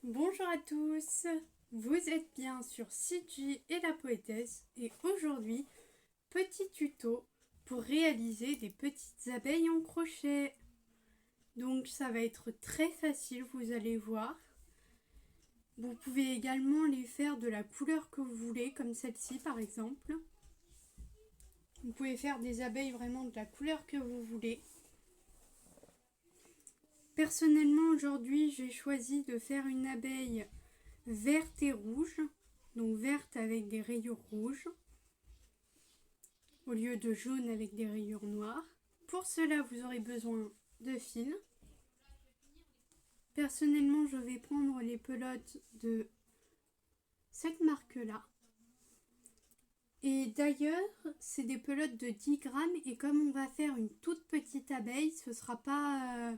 Bonjour à tous, vous êtes bien sur Siji et la poétesse et aujourd'hui, petit tuto pour réaliser des petites abeilles en crochet. Donc ça va être très facile, vous allez voir. Vous pouvez également les faire de la couleur que vous voulez, comme celle-ci par exemple. Vous pouvez faire des abeilles vraiment de la couleur que vous voulez. Personnellement aujourd'hui j'ai choisi de faire une abeille verte et rouge, donc verte avec des rayures rouges, au lieu de jaune avec des rayures noires. Pour cela, vous aurez besoin de fil. Personnellement, je vais prendre les pelotes de cette marque-là. Et d'ailleurs, c'est des pelotes de 10 grammes et comme on va faire une toute petite abeille, ce ne sera pas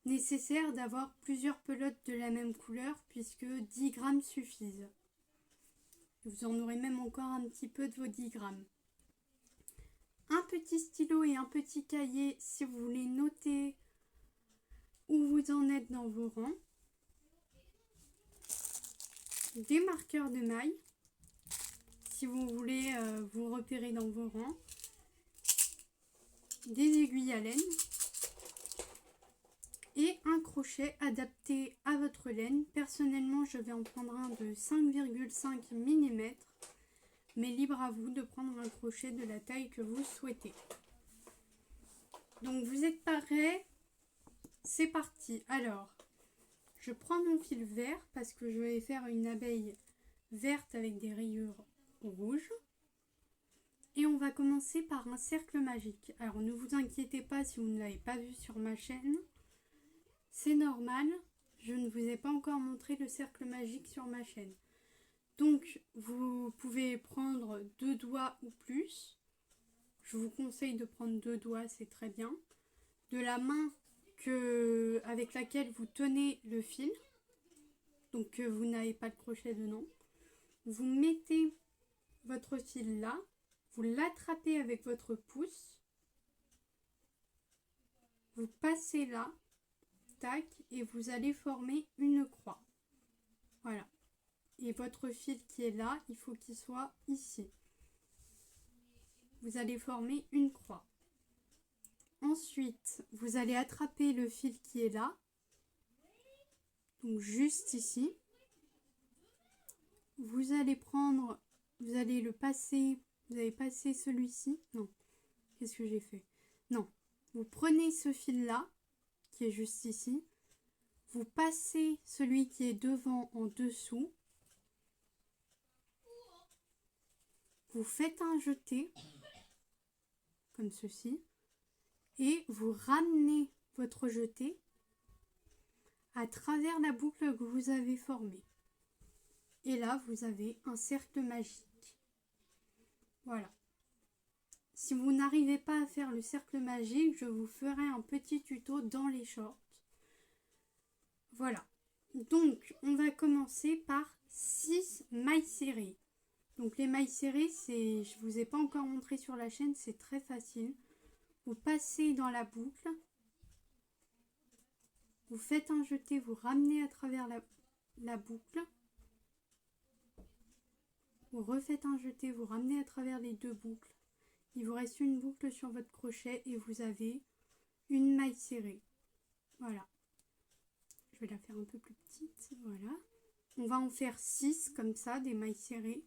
nécessaire d'avoir plusieurs pelotes de la même couleur puisque 10 grammes suffisent. Vous en aurez même encore un petit peu de vos 10 grammes. Un petit stylo et un petit cahier si vous voulez noter où vous en êtes dans vos rangs. Des marqueurs de mailles si vous voulez vous repérer dans vos rangs. Des aiguilles à laine et un crochet adapté à votre laine. Personnellement, je vais en prendre un de 5,5 mm, mais libre à vous de prendre un crochet de la taille que vous souhaitez. Donc vous êtes prêts? C'est parti. Alors, je prends mon fil vert parce que je vais faire une abeille verte avec des rayures rouges. Et on va commencer par un cercle magique. Alors ne vous inquiétez pas si vous ne l'avez pas vu sur ma chaîne. C'est normal, je ne vous ai pas encore montré le cercle magique sur ma chaîne. Donc vous pouvez prendre 2 doigts ou plus. Je vous conseille de prendre 2 doigts, c'est très bien. De la main avec laquelle vous tenez le fil, donc que vous n'avez pas de crochet dedans. Vous mettez votre fil là, vous l'attrapez avec votre pouce, vous passez là, tac, et vous allez former une croix. Voilà. Et votre fil qui est là, il faut qu'il soit ici. Vous allez former une croix. Ensuite, vous allez attraper le fil qui est là, donc juste ici. Vous allez prendre, vous allez le passer, vous allez passer celui-ci. Non, qu'est-ce que j'ai fait? Non, vous prenez ce fil-là, qui est juste ici. Vous passez celui qui est devant en dessous. Vous faites un jeté, comme ceci. Et vous ramenez votre jeté à travers la boucle que vous avez formée. Et là, vous avez un cercle magique. Voilà. Si vous n'arrivez pas à faire le cercle magique, je vous ferai un petit tuto dans les shorts. Voilà. Donc, on va commencer par 6 mailles serrées. Donc, les mailles serrées, je ne vous ai pas encore montré sur la chaîne, c'est très facile. Vous passez dans la boucle. Vous faites un jeté, vous ramenez à travers la boucle. Vous refaites un jeté, vous ramenez à travers les deux boucles. Il vous reste une boucle sur votre crochet et vous avez une maille serrée. Voilà. Je vais la faire un peu plus petite. Voilà. On va en faire 6 comme ça, des mailles serrées.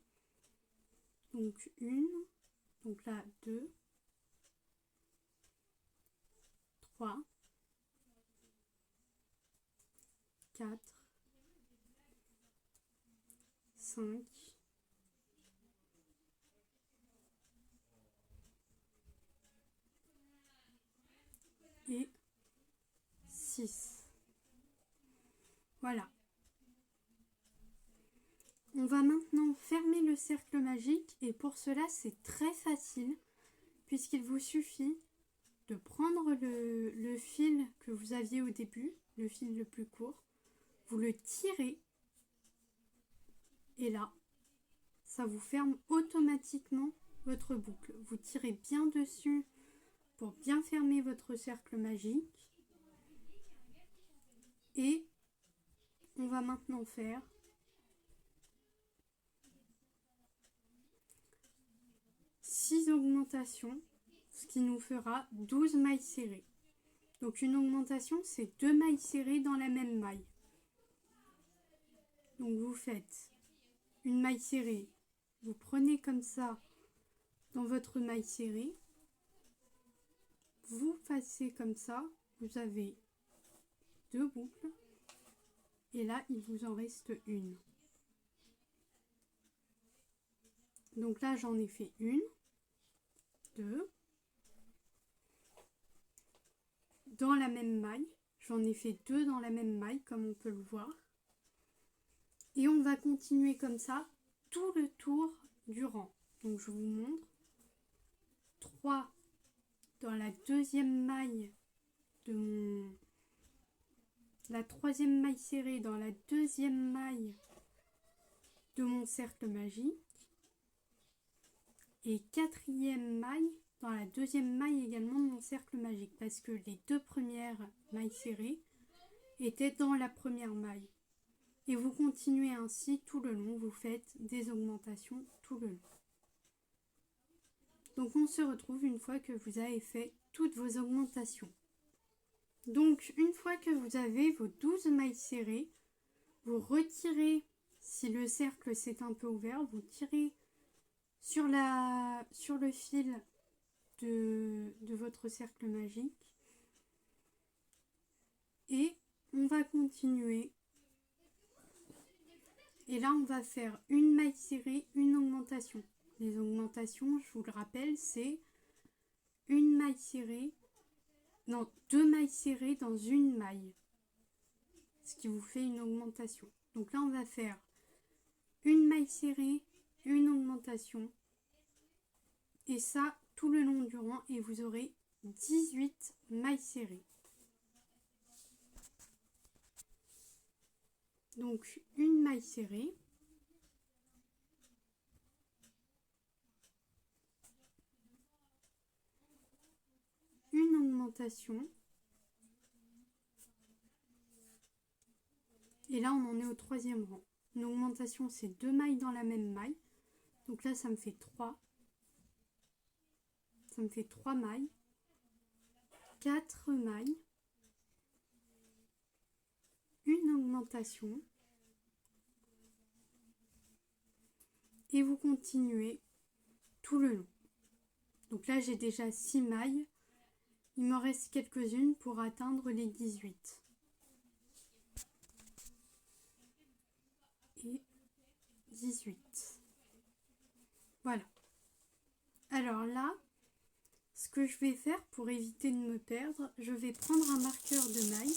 Donc une, donc là 2, 3, 4, 5, et 6. Voilà. On va maintenant fermer le cercle magique et pour cela c'est très facile puisqu'il vous suffit de prendre le fil que vous aviez au début, le fil le plus court, vous le tirez et là, ça vous ferme automatiquement votre boucle. Vous tirez bien dessus pour bien fermer votre cercle magique et on va va maintenant faire 6 augmentations, ce qui nous fera 12 mailles serrées. Donc une augmentation, c'est 2 mailles serrées dans la même maille. Donc vous faites une maille serrée, vous prenez comme ça dans votre maille serrée, vous passez comme ça, vous avez 2 boucles, et là il vous en reste une. Donc là j'en ai fait 1, 2, dans la même maille, j'en ai fait 2 dans la même maille comme on peut le voir. Et on va continuer comme ça tout le tour du rang. Donc je vous montre 3 dans la deuxième maille de la troisième maille serrée dans la deuxième maille de mon cercle magique et quatrième maille dans la deuxième maille également de mon cercle magique parce que les 2 premières mailles serrées étaient dans la première maille. Et vous continuez ainsi tout le long, vous faites des augmentations tout le long. Donc on se retrouve une fois que vous avez fait toutes vos augmentations. Donc une fois que vous avez vos 12 mailles serrées, vous retirez, si le cercle s'est un peu ouvert, vous tirez sur le fil de votre cercle magique et on va continuer. Et là, on va faire une maille serrée, une augmentation. Les augmentations, je vous le rappelle, c'est une maille serrée, non, 2 mailles serrées dans une maille. Ce qui vous fait une augmentation. Donc là, on va faire une maille serrée, une augmentation. Et ça, tout le long du rang, et vous aurez 18 mailles serrées. Donc une maille serrée, une augmentation, et là on en est au 3e rang. Une augmentation, c'est 2 mailles dans la même maille, donc là ça me fait 3. Ça me fait 3 mailles, 4 mailles, une augmentation, et vous continuez tout le long. Donc là j'ai déjà 6 mailles, il me reste quelques-unes pour atteindre les 18. Et 18. Voilà. Alors là, ce que je vais faire pour éviter de me perdre, je vais prendre un marqueur de maille.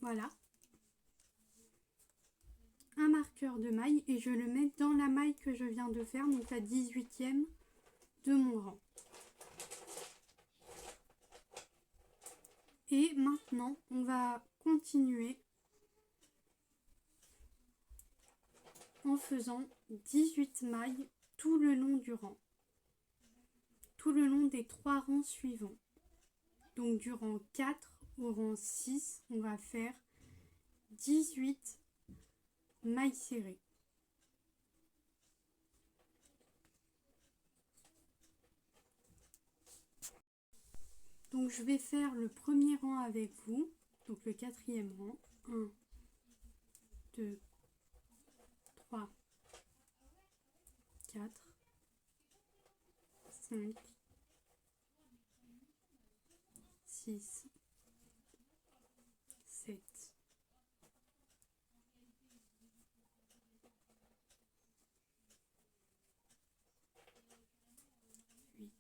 Voilà. Un marqueur de maille et je le mets dans la maille que je viens de faire, donc la 18e de mon rang. Et maintenant, on va continuer en faisant 18 mailles tout le long du rang. Tout le long des 3 rangs suivants. Donc du rang 4 au rang 6, on va faire 18 mailles serrées. Donc je vais faire le premier rang avec vous, donc le 4e rang. 1, 2, 3, 4, 5, 6, 7, 8,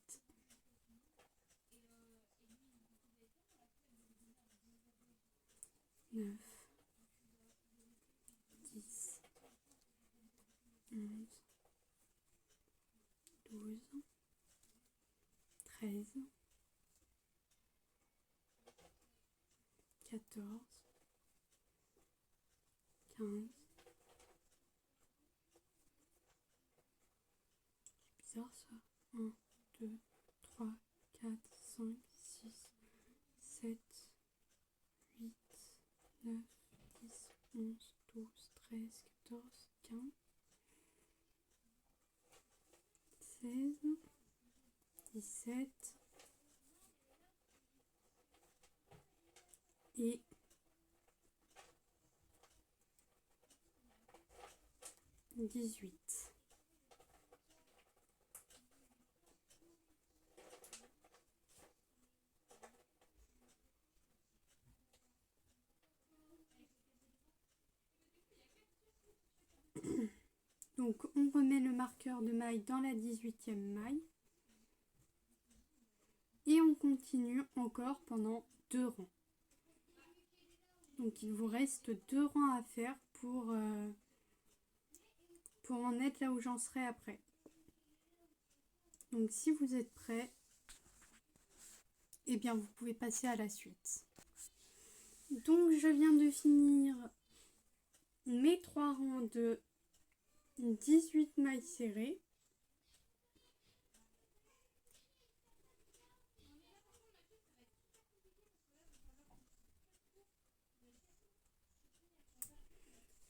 9, 10, 11, 12, 13, 14, 15. C'est bizarre ça. 1, 2, 16, 17 et 18. Donc on remet le marqueur de maille dans la 18e maille et on continue encore pendant 2 rangs. Donc il vous reste 2 rangs à faire pour en être là où j'en serai après. Donc si vous êtes prêts, eh bien vous pouvez passer à la suite. Donc je viens de finir mes 3 rangs de 18 mailles serrées.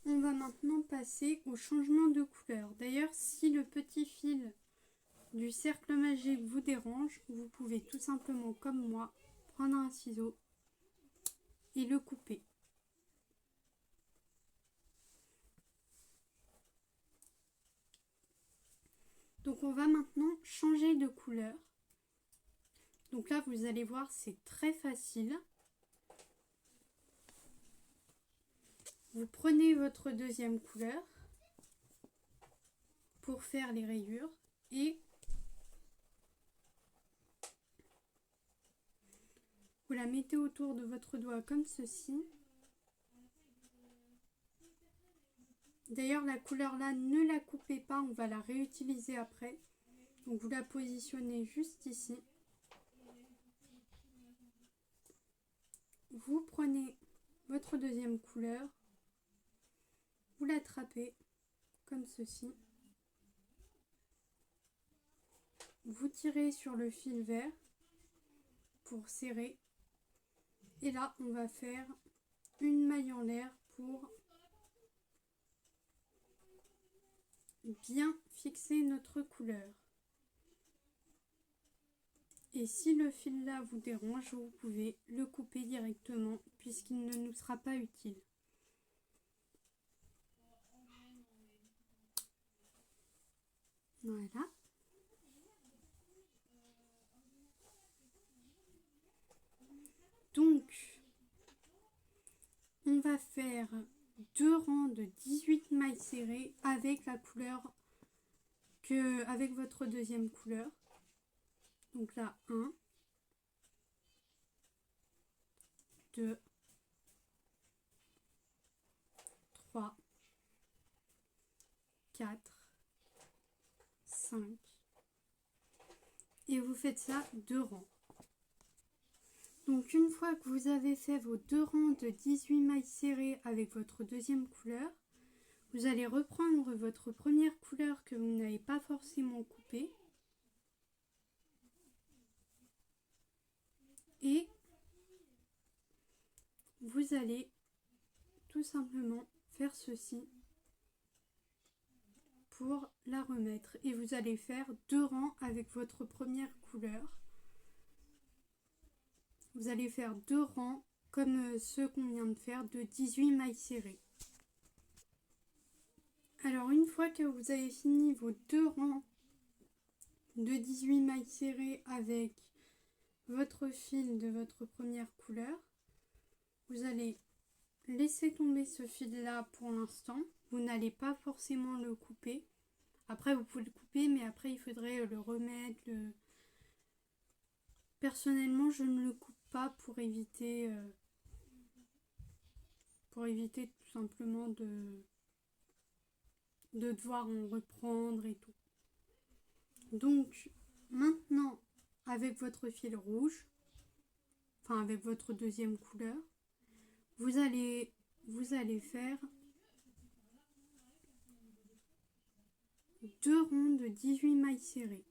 On va maintenant passer au changement de couleur. D'ailleurs, si le petit fil du cercle magique vous dérange, vous pouvez tout simplement, comme moi, prendre un ciseau et le couper. Donc on va maintenant changer de couleur. Donc là, vous allez voir, c'est très facile. Vous prenez votre deuxième couleur pour faire les rayures et vous la mettez autour de votre doigt comme ceci. D'ailleurs, la couleur là, ne la coupez pas, on va la réutiliser après. Donc vous la positionnez juste ici. Vous prenez votre deuxième couleur, vous l'attrapez comme ceci. Vous tirez sur le fil vert pour serrer. Et là, on va faire une maille en l'air pour bien fixer notre couleur. Et si le fil là vous dérange, vous pouvez le couper directement puisqu'il ne nous sera pas utile. Voilà. Donc, on va faire 2 rangs de 18 mailles serrées avec la couleur avec votre deuxième couleur. Donc là, 1, 2, 3, 4, 5. Et vous faites ça 2 rangs. Donc une fois que vous avez fait vos 2 rangs de 18 mailles serrées avec votre deuxième couleur, vous allez reprendre votre première couleur que vous n'avez pas forcément coupée et vous allez tout simplement faire ceci pour la remettre. Et vous allez faire 2 rangs avec votre première couleur. Vous allez faire 2 rangs comme ceux qu'on vient de faire de 18 mailles serrées. Alors une fois que vous avez fini vos 2 rangs de 18 mailles serrées avec votre fil de votre première couleur, vous allez laisser tomber ce fil là pour l'instant. Vous n'allez pas forcément le couper. Après vous pouvez le couper, mais après il faudrait le remettre. Personnellement, je ne le coupe pas pour éviter tout simplement de devoir en reprendre et tout. Donc maintenant, avec votre fil rouge, enfin avec votre deuxième couleur, vous allez faire 2 ronds de 18 mailles serrées.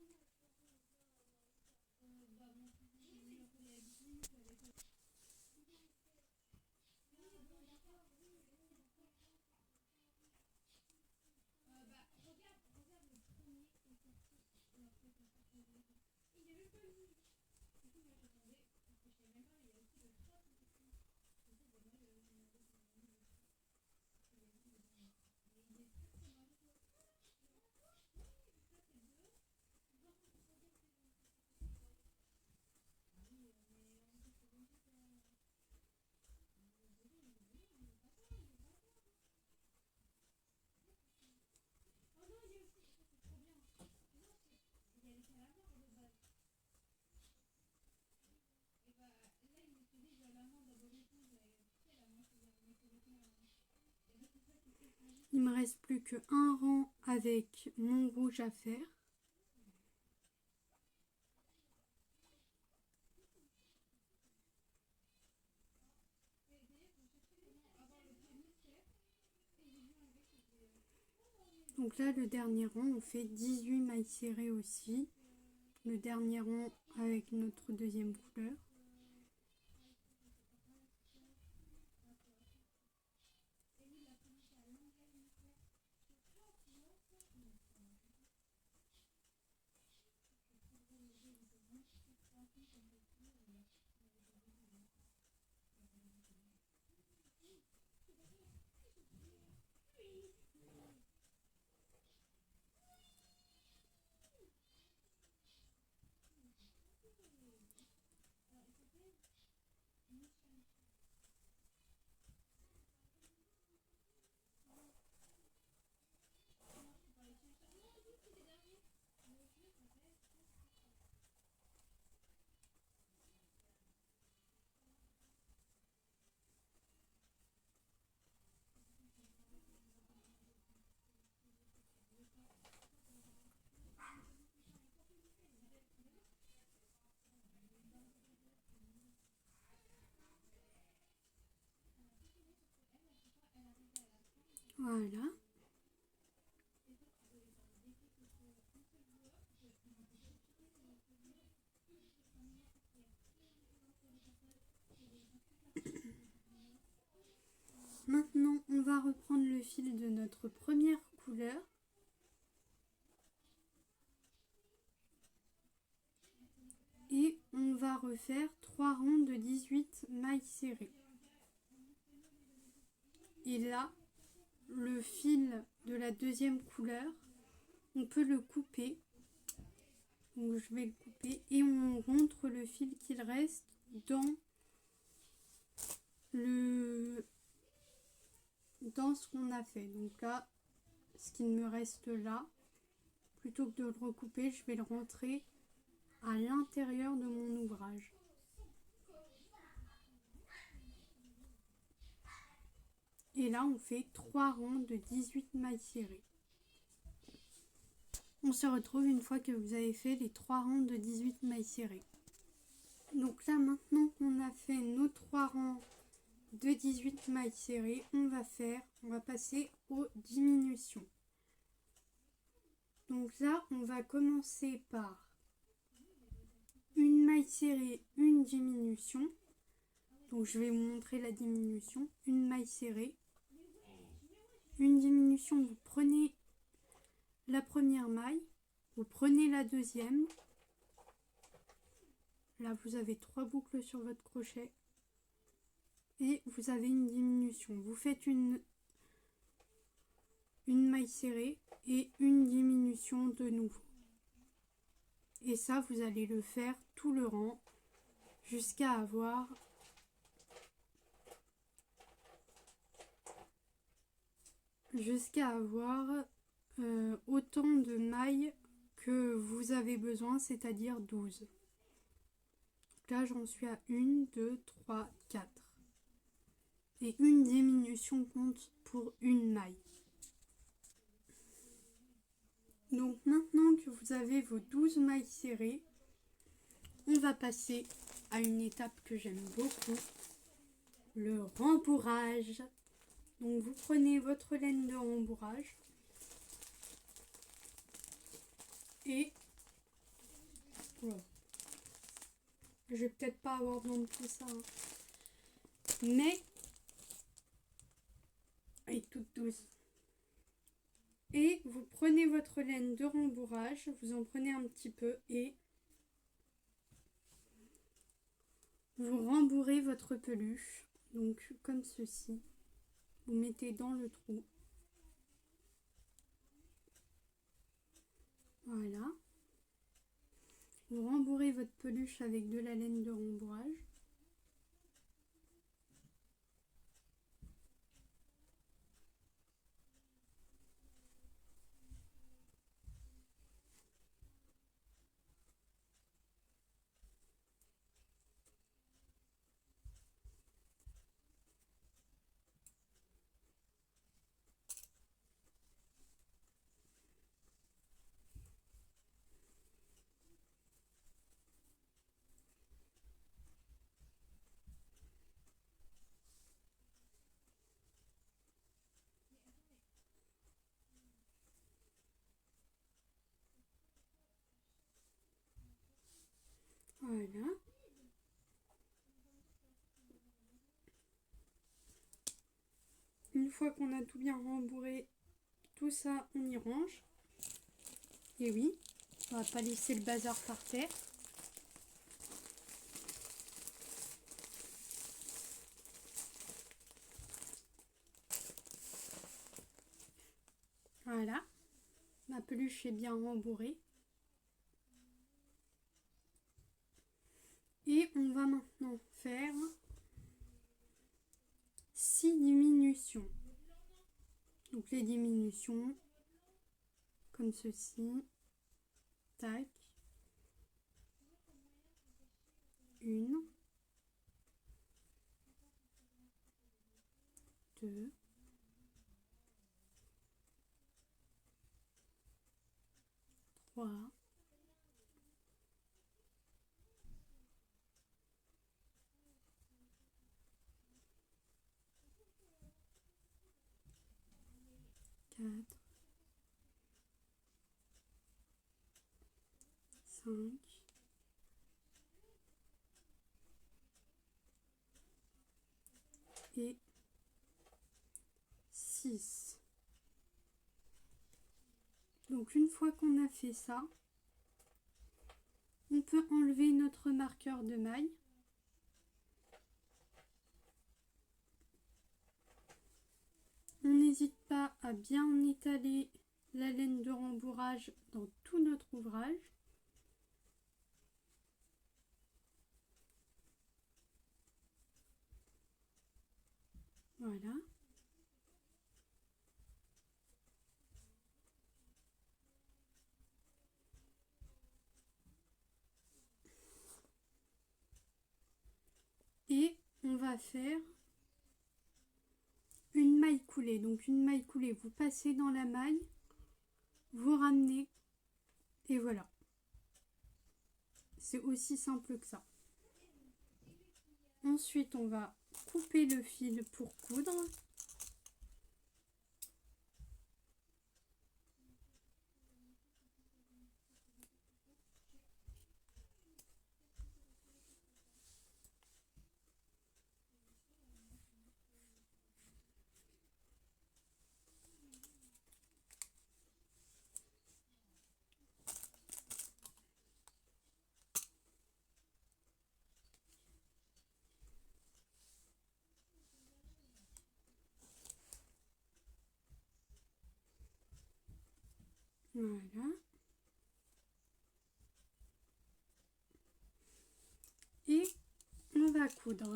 Il me reste plus qu'un rang avec mon rouge à faire. Donc là, le dernier rang, on fait 18 mailles serrées aussi. Le dernier rang avec notre deuxième couleur. Voilà. Maintenant, on va reprendre le fil de notre première couleur. Et on va refaire 3 rangs de 18 mailles serrées. Et là, le fil de la deuxième couleur, on peut le couper. Donc je vais le couper et on rentre le fil qu'il reste dans ce qu'on a fait. Donc là, ce qu'il me reste là, plutôt que de le recouper, je vais le rentrer à l'intérieur de mon ouvrage. Et là, on fait 3 rangs de 18 mailles serrées. On se retrouve une fois que vous avez fait les 3 rangs de 18 mailles serrées. Donc là, maintenant qu'on a fait nos 3 rangs de 18 mailles serrées, on va passer aux diminutions. Donc là, on va commencer par une maille serrée, une diminution. Donc je vais vous montrer la diminution. Une maille serrée, une diminution, vous prenez la première maille, vous prenez la deuxième. Là, vous avez 3 boucles sur votre crochet et vous avez une diminution. Vous faites une maille serrée et une diminution de nouveau. Et ça, vous allez le faire tout le rang jusqu'à avoir autant de mailles que vous avez besoin, c'est-à-dire 12. Donc là, j'en suis à 1, 2, 3, 4. Et une diminution compte pour une maille. Donc maintenant que vous avez vos 12 mailles serrées, on va passer à une étape que j'aime beaucoup, le rembourrage. Donc vous prenez votre laine de rembourrage et voilà. Je vais peut-être pas avoir besoin de tout ça, hein. Mais elle est toute douce. Et vous prenez votre laine de rembourrage, vous en prenez un petit peu et vous rembourrez votre peluche. Donc comme ceci, vous mettez dans le trou. Voilà. Vous rembourrez votre peluche avec de la laine de rembourrage. Voilà. Une fois qu'on a tout bien rembourré, tout ça, on y range. Et oui, on va pas laisser le bazar par terre. Voilà, ma peluche est bien rembourrée. Et on va maintenant faire 6 diminutions. Donc les diminutions, comme ceci. Tac. 1, 2, 3, 4, 5, et 6. Donc une fois qu'on a fait ça, on peut enlever notre marqueur de maille. On n'hésite pas à bien étaler la laine de rembourrage dans tout notre ouvrage. Voilà. Et on va faire une maille coulée. Donc une maille coulée, vous passez dans la maille, vous ramenez et voilà. C'est aussi simple que ça. Ensuite, on va couper le fil pour coudre. Voilà. Et on va coudre.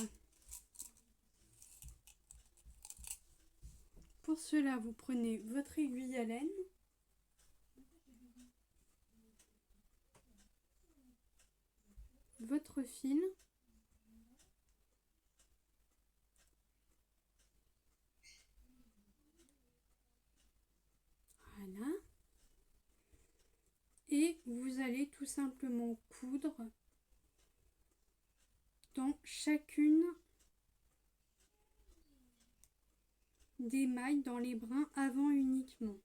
Pour cela, vous prenez votre aiguille à laine, votre fil, voilà, et vous allez tout simplement coudre dans chacune des mailles dans les brins avant uniquement.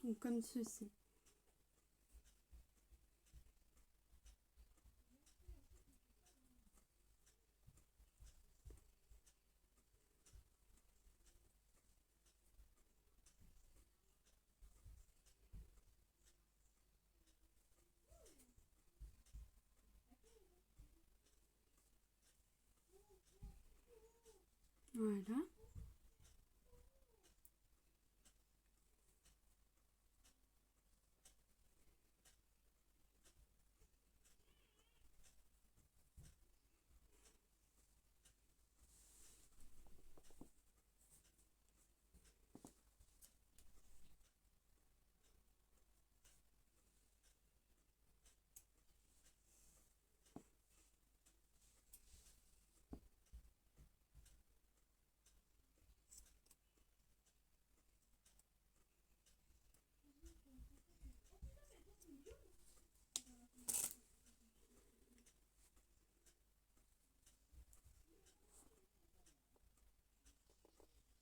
Donc comme ceci. Voilà.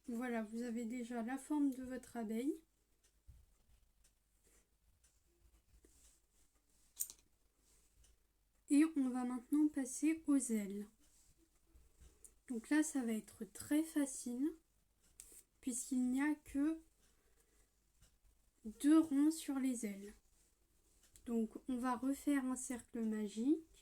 Voilà, vous avez déjà la forme de votre abeille. Et on va maintenant passer aux ailes. Donc là, ça va être très facile puisqu'il n'y a que 2 ronds sur les ailes. Donc on va refaire un cercle magique.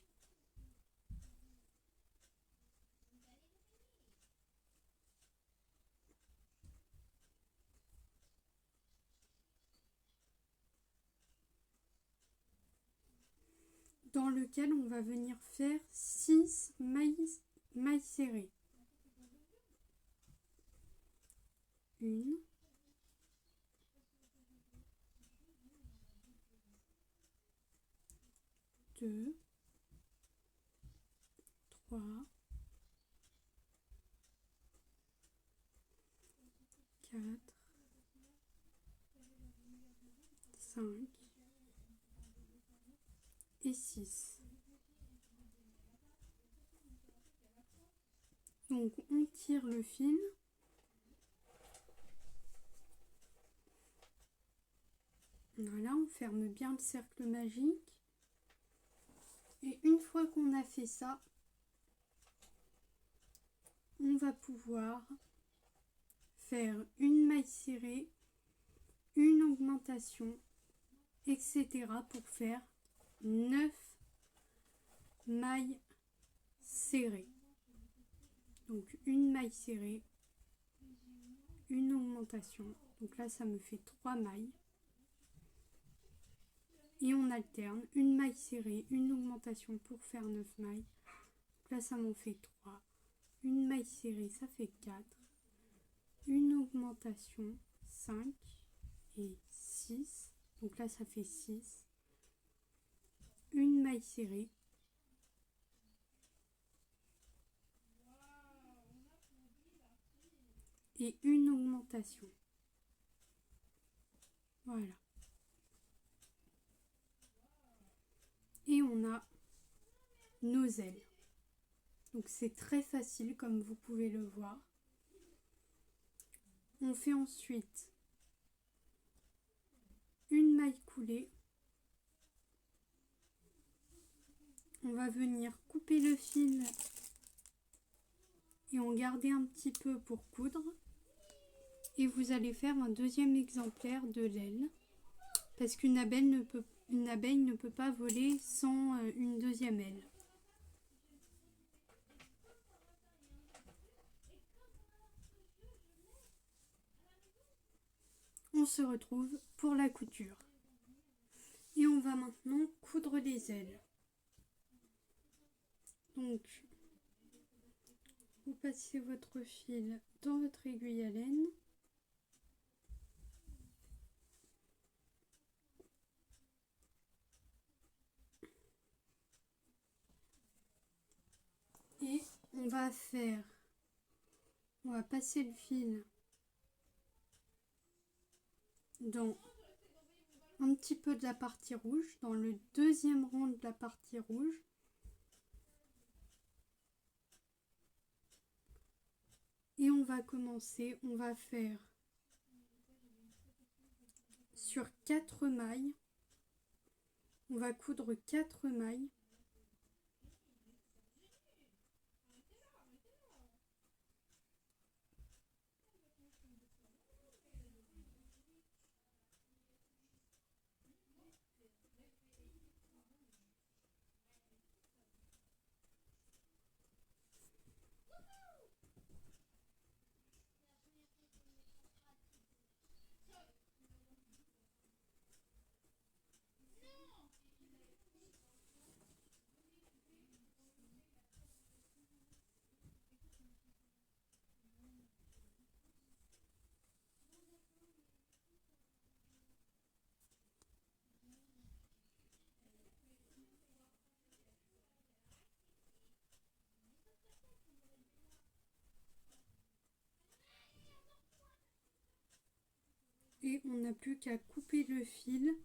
Dans lequel on va venir faire 6 mailles serrées. 1, 2, 3, 4, 5 et 6. Donc on tire le fil. Voilà, on ferme bien le cercle magique. Et une fois qu'on a fait ça, on va pouvoir faire une maille serrée, une augmentation, etc. pour faire 9 mailles serrées. Donc une maille serrée, une augmentation. Donc là, ça me fait 3 mailles. Et on alterne une maille serrée, une augmentation pour faire 9 mailles. Donc là, ça m'en fait 3. Une maille serrée, ça fait 4. Une augmentation, 5 et 6. Donc là, ça fait 6. Une maille serrée. Et une augmentation. Voilà. Et on a nos ailes. Donc c'est très facile comme vous pouvez le voir. On fait ensuite une maille coulée. On va venir couper le fil et en garder un petit peu pour coudre. Et vous allez faire un deuxième exemplaire de l'aile parce qu'une abeille ne peut pas voler sans une deuxième aile. On se retrouve pour la couture. Et on va maintenant coudre les ailes. Donc, vous passez votre fil dans votre aiguille à laine. Et on va passer le fil dans un petit peu de la partie rouge, dans le deuxième rond de la partie rouge. Et on va commencer, on va faire sur 4 mailles, on va coudre 4 mailles. Et on n'a plus qu'à couper le fil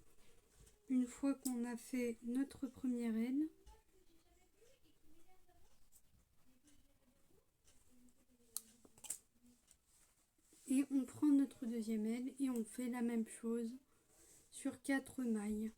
une fois qu'on a fait notre première aile. Et on prend notre deuxième aile et on fait la même chose sur 4 mailles.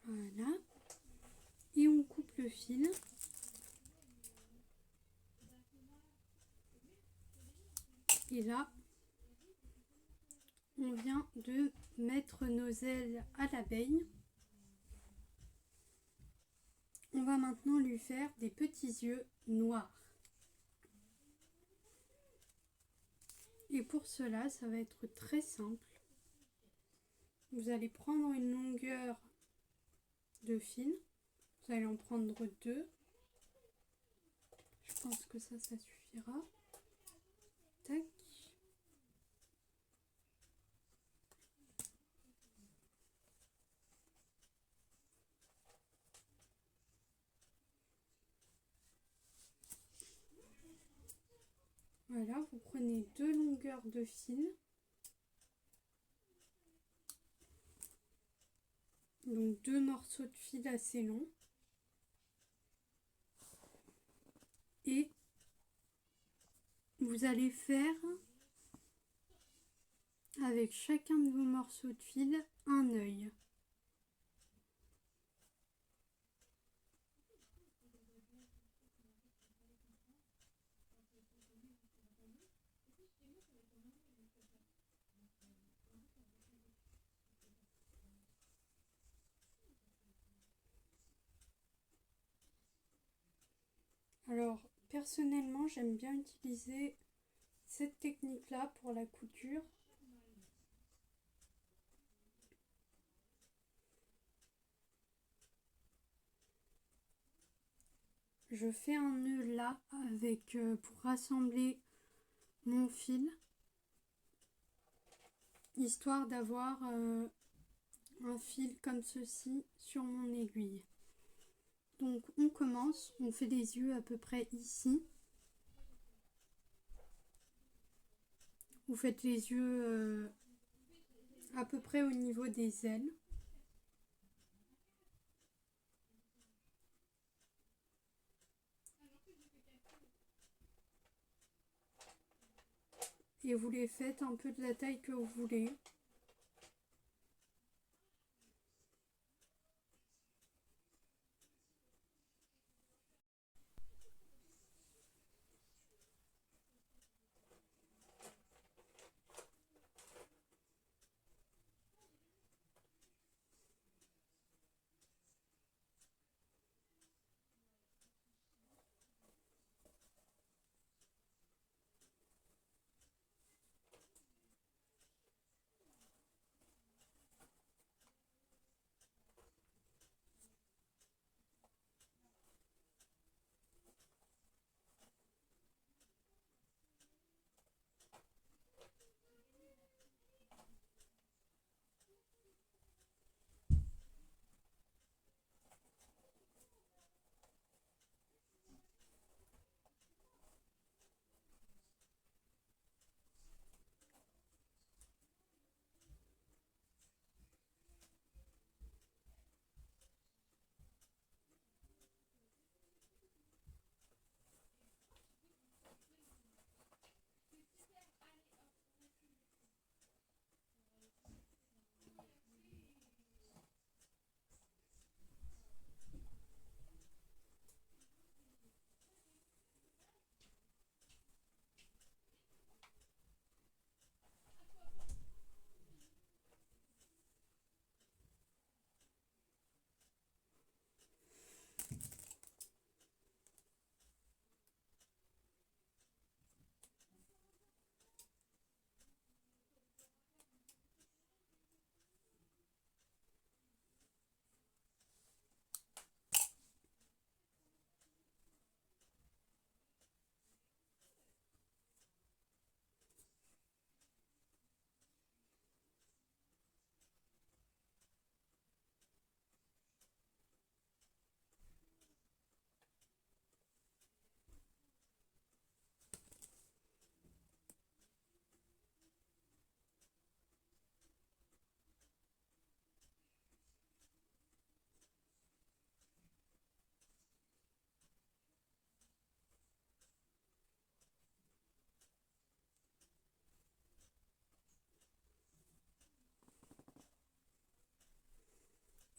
Voilà. Et on coupe le fil. Et là, on vient de mettre nos ailes à l'abeille. On va maintenant lui faire des petits yeux noirs. Et pour cela, ça va être très simple. Vous allez prendre une longueur de fil. Vous allez en prendre 2. Je pense que ça suffira. Tac. Voilà, vous prenez 2 longueurs de fil. Donc 2 morceaux de fil assez longs. Et vous allez faire avec chacun de vos morceaux de fil un œil. Alors, personnellement, j'aime bien utiliser cette technique-là pour la couture. Je fais un nœud là avec pour rassembler mon fil, histoire d'avoir un fil comme ceci sur mon aiguille. Donc on commence, on fait des yeux à peu près ici. Vous faites les yeux à peu près au niveau des ailes. Et vous les faites un peu de la taille que vous voulez.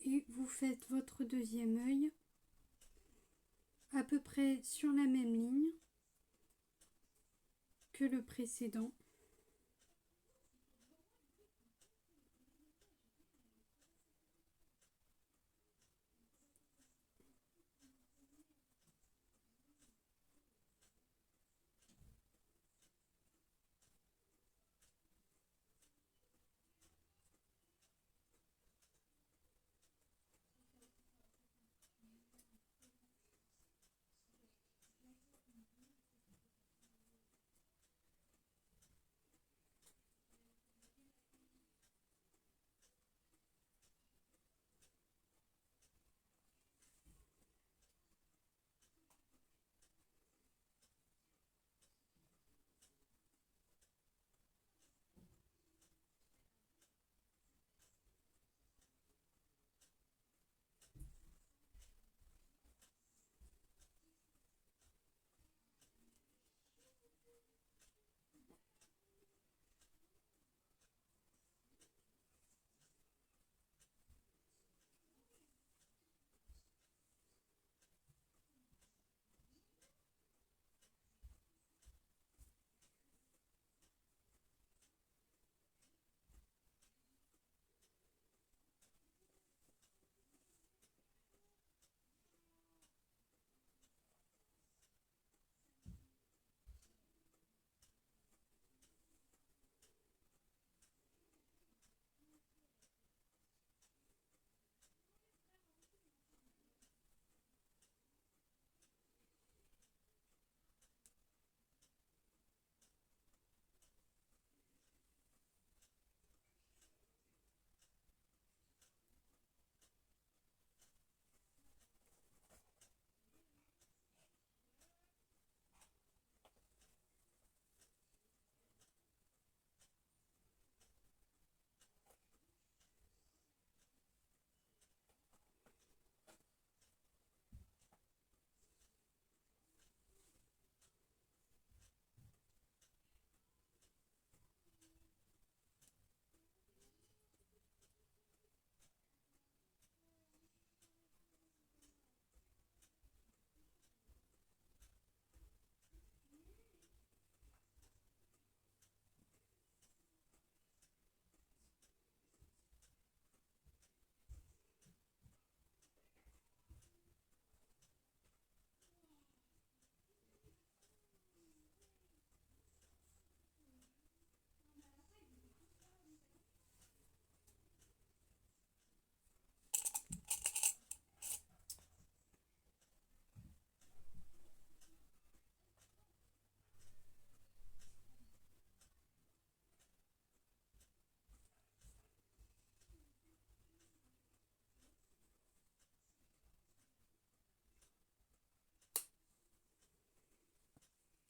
et vous faites votre deuxième œil à peu près sur la même ligne que le précédent.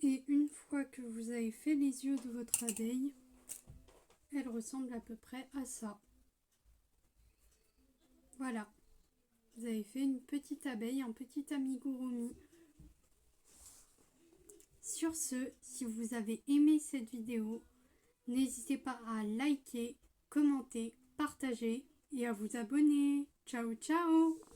Et une fois que vous avez fait les yeux de votre abeille, elle ressemble à peu près à ça. Voilà, vous avez fait une petite abeille, un petit amigurumi. Sur ce, si vous avez aimé cette vidéo, n'hésitez pas à liker, commenter, partager et à vous abonner. Ciao ciao!